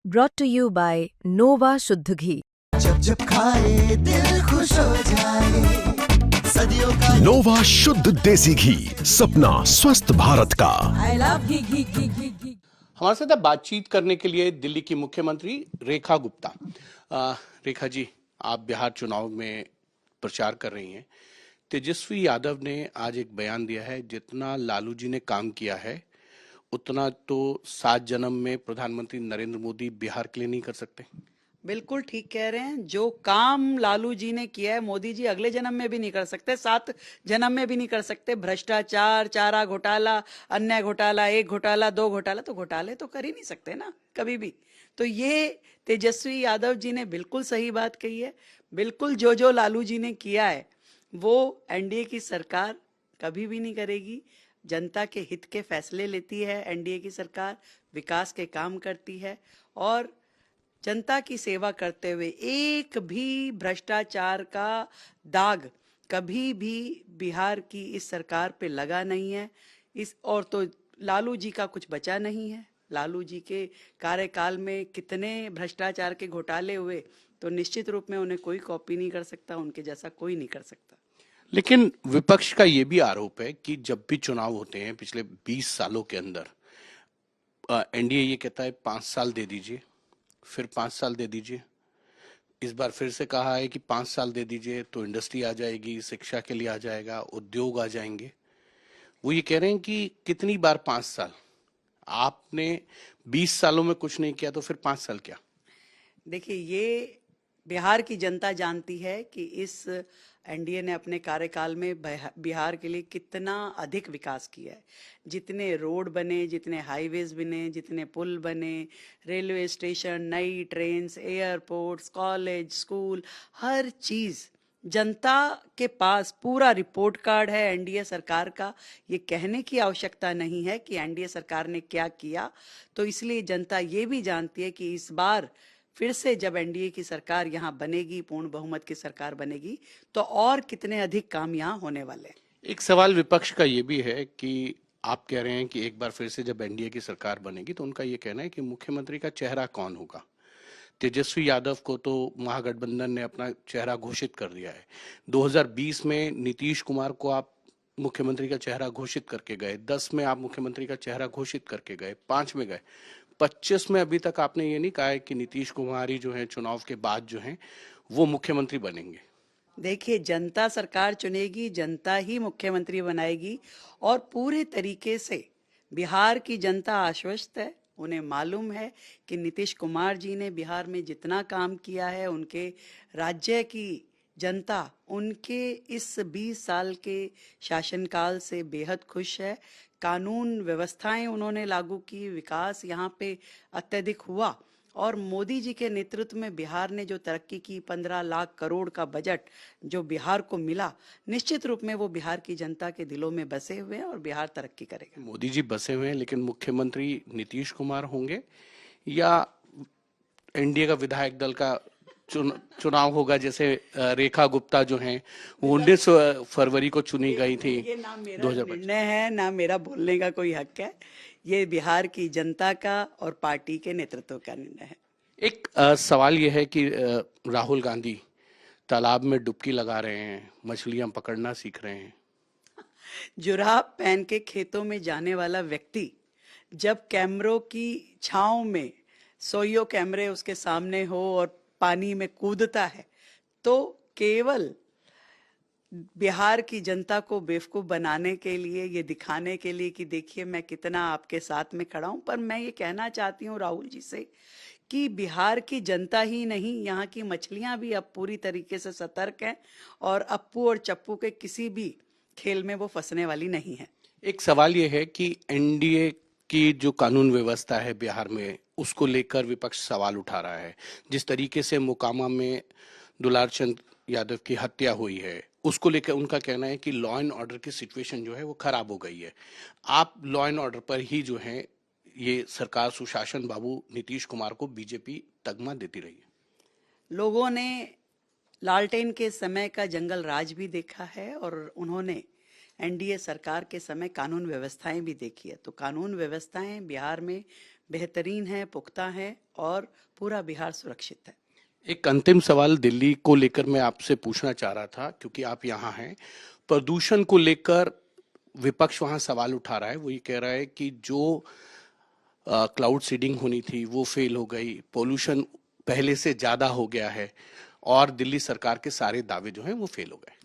brought to you by Nova शुद्ध घी। जब जब खाए दिल खुश हो जाए, सदियों का नोवा शुद्ध देसी घी, सपना स्वस्थ भारत का। I love घी। हमारे साथ अब बातचीत करने के लिए दिल्ली की मुख्यमंत्री रेखा गुप्ता। रेखा जी, आप बिहार चुनाव में प्रचार कर रही हैं। तेजस्वी यादव ने आज एक बयान दिया है, जितना लालू जी ने काम किया है उतना तो 7 जन्म में प्रधानमंत्री नरेंद्र मोदी बिहार के लिए नहीं कर सकते। बिल्कुल ठीक कह रहे हैं। जो काम लालू जी ने किया है मोदी जी अगले जन्म में भी नहीं कर सकते, 7 जन्म में भी नहीं कर सकते। भ्रष्टाचार, चारा घोटाला, अन्य घोटाला, एक घोटाला, 2 घोटाला, तो घोटाले तो कर ही नहीं सकते ना कभी भी। तो ये तेजस्वी यादव जी ने बिल्कुल सही बात कही है। बिल्कुल जो लालू जी ने किया है वो एनडीए की सरकार कभी भी नहीं करेगी। जनता के हित के फैसले लेती है एनडीए की सरकार, विकास के काम करती है और जनता की सेवा करते हुए एक भी भ्रष्टाचार का दाग कभी भी बिहार की इस सरकार पे लगा नहीं है। और तो लालू जी का कुछ बचा नहीं है। लालू जी के कार्यकाल में कितने भ्रष्टाचार के घोटाले हुए, तो निश्चित रूप में उन्हें कोई कॉपी नहीं कर सकता, उनके जैसा कोई नहीं कर सकता। लेकिन विपक्ष का ये भी आरोप है कि जब भी चुनाव होते हैं पिछले 20 सालों के अंदर, एनडीए ये कहता है 5 साल दे दीजिए, फिर 5 साल दे dीजिए। इस बार फिर से कहा है कि 5 साल दे दीजिए तो इंडस्ट्री आ जाएगी, शिक्षा के लिए आ जाएगा, उद्योग आ जाएंगे। वो ये कह रहे हैं कि कितनी बार 5 साल? आपने 20 सालों में कुछ नहीं किया तो फिर 5 साल क्या? देखिए, ये बिहार की जनता जानती है कि इस एनडीए ने अपने कार्यकाल में बिहार के लिए कितना अधिक विकास किया है। जितने रोड बने, जितने हाईवेज बने, जितने पुल बने, रेलवे स्टेशन, नई ट्रेन्स, एयरपोर्ट्स, कॉलेज, स्कूल, हर चीज़ जनता के पास पूरा रिपोर्ट कार्ड है एनडीए सरकार का। ये कहने की आवश्यकता नहीं है कि एनडीए सरकार ने क्या किया। तो इसलिए जनता ये भी जानती है कि इस बार फिर से जब एनडीए की सरकार यहाँ बनेगी, पूर्ण बहुमत की सरकार बनेगी, तो और कितने अधिक काम यहाँ होने वाले हैं। एक सवाल विपक्ष का ये भी है कि आप कह रहे हैं कि एक बार फिर से जब एनडीए की सरकार बनेगी तो उनका ये कहना है कि मुख्यमंत्री का चेहरा कौन होगा। तेजस्वी यादव को तो महागठबंधन ने अपना चेहरा घोषित कर दिया है। 2020 में नीतीश कुमार को आप मुख्यमंत्री का चेहरा घोषित करके गए, 10 में आप मुख्यमंत्री का चेहरा घोषित करके गए, 5 में गए, 25 में अभी तक आपने ये नहीं कहा है कि नीतीश कुमार ही जो है चुनाव के बाद जो है वो मुख्यमंत्री बनेंगे। देखिए, जनता सरकार चुनेगी, जनता ही मुख्यमंत्री बनाएगी और पूरे तरीके से बिहार की जनता आश्वस्त है। उन्हें मालूम है कि नीतीश कुमार जी ने बिहार में जितना काम किया है, उनके राज्य की जनता उनके इस 20 साल के शासनकाल से बेहद खुश है। कानून व्यवस्थाएं उन्होंने लागू की, विकास यहाँ पे अत्यधिक हुआ और मोदी जी के नेतृत्व में बिहार ने जो तरक्की की, 15 लाख करोड़ का बजट जो बिहार को मिला, निश्चित रूप में वो बिहार की जनता के दिलों में बसे हुए हैं और बिहार तरक्की करेगा। मोदी जी बसे हुए हैं, लेकिन मुख्यमंत्री नीतीश कुमार होंगे या एनडीए का विधायक दल का चुनाव होगा? जैसे रेखा गुप्ता जो हैं वो 19 फरवरी को चुनी गई थी। ये ना मेरा निर्णय है, ना मेरा बोलने का कोई हक है। ये बिहार की जनता का और पार्टी के नेतृत्व का निर्णय है। एक सवाल यह है कि राहुल गांधी तालाब में डुबकी लगा रहे हैं, मछलियां पकड़ना सीख रहे हैं। जुराब पहन के खेतों में जाने वाला व्यक्ति जब कैमरों की छांव में 100 कैमरे उसके सामने हो और पानी में कूदता है, तो केवल बिहार की जनता को बेवकूफ बनाने के लिए, ये दिखाने के लिए कि देखिए मैं कितना आपके साथ में खड़ा हूं। पर मैं ये कहना चाहती हूँ राहुल जी से कि बिहार की जनता ही नहीं, यहाँ की मछलियां भी अब पूरी तरीके से सतर्क हैं और अप्पू और चप्पू के किसी भी खेल में वो फंसने वाली नहीं है। एक सवाल ये है कि एनडीए की जो कानून व्यवस्था है बिहार में, उसको लेकर विपक्ष सवाल उठा रहा है। जिस तरीके से मोकामा में दुलारचंद यादव की हत्या हुई है, उसको लेकर उनका कहना है कि लॉ एंड ऑर्डर की सिचुएशन जो है वो खराब हो गई है। आप लॉ एंड ऑर्डर पर ही जो है ये सरकार, सुशासन बाबू नीतीश कुमार को बीजेपी तगमा देती रही है। लोगों ने लालटेन के समय का जंगल राज भी देखा है और उन्होंने एनडीए सरकार के समय कानून व्यवस्थाएं भी देखी है। तो कानून व्यवस्थाएं बिहार में बेहतरीन है, पुख्ता है और पूरा बिहार सुरक्षित है। एक अंतिम सवाल दिल्ली को लेकर मैं आपसे पूछना चाह रहा था, क्योंकि आप यहाँ हैं। प्रदूषण को लेकर विपक्ष वहां सवाल उठा रहा है। वो ये कह रहा है कि जो क्लाउड सीडिंग होनी थी वो फेल हो गई, पोल्यूशन पहले से ज्यादा हो गया है और दिल्ली सरकार के सारे दावे जो हैं वो फेल हो गए।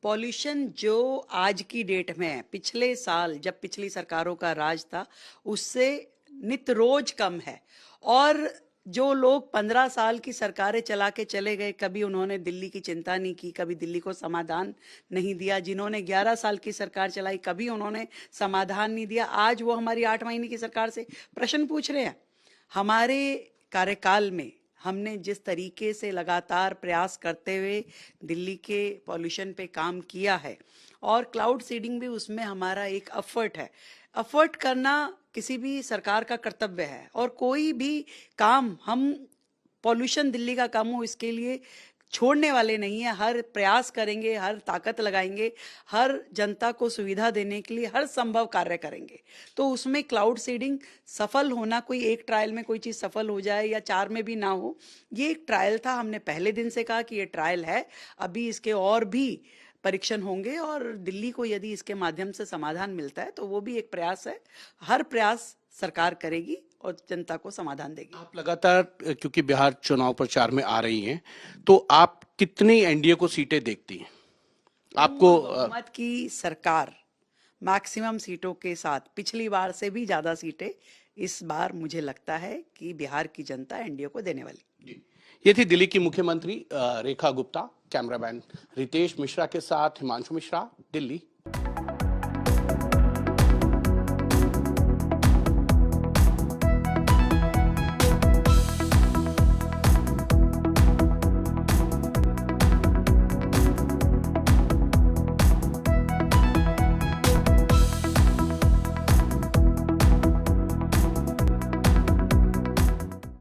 पॉल्यूशन जो आज की डेट में है, पिछले साल जब पिछली सरकारों का राज था उससे नित रोज कम है। और जो लोग 15 साल की सरकारें चला के चले गए, कभी उन्होंने दिल्ली की चिंता नहीं की, कभी दिल्ली को समाधान नहीं दिया। जिन्होंने 11 साल की सरकार चलाई, कभी उन्होंने समाधान नहीं दिया। आज वो हमारी 8 महीने की सरकार से प्रश्न पूछ रहे हैं। हमारे कार्यकाल में हमने जिस तरीके से लगातार प्रयास करते हुए दिल्ली के पॉल्यूशन पे काम किया है, और क्लाउड सीडिंग भी उसमें हमारा एक एफर्ट है। एफर्ट करना किसी भी सरकार का कर्तव्य है, और कोई भी काम हम पॉल्यूशन दिल्ली का कम हो इसके लिए छोड़ने वाले नहीं है। हर प्रयास करेंगे, हर ताकत लगाएंगे, हर जनता को सुविधा देने के लिए हर संभव कार्य करेंगे। तो उसमें क्लाउड सीडिंग सफल होना, कोई एक ट्रायल में कोई चीज़ सफल हो जाए या 4 में भी ना हो, ये एक ट्रायल था। हमने पहले दिन से कहा कि ये ट्रायल है, अभी इसके और भी परीक्षण होंगे और दिल्ली को यदि इसके माध्यम से समाधान मिलता है तो वो भी एक प्रयास है। हर प्रयास सरकार करेगी और जनता को समाधान देगी। आप लगातार, क्योंकि बिहार चुनाव प्रचार में आ रही हैं, तो आप कितनी एनडीए को सीटें देखती हैं? आपको बहुमत की सरकार मैक्सिमम सीटों के साथ, पिछली बार से भी ज्यादा सीटें इस बार मुझे लगता है कि बिहार की जनता एनडीए को देने वाली। ये थी दिल्ली की मुख्यमंत्री रेखा गुप्ता। कैमरामैन रितेश मिश्रा के साथ हिमांशु मिश्रा, दिल्ली।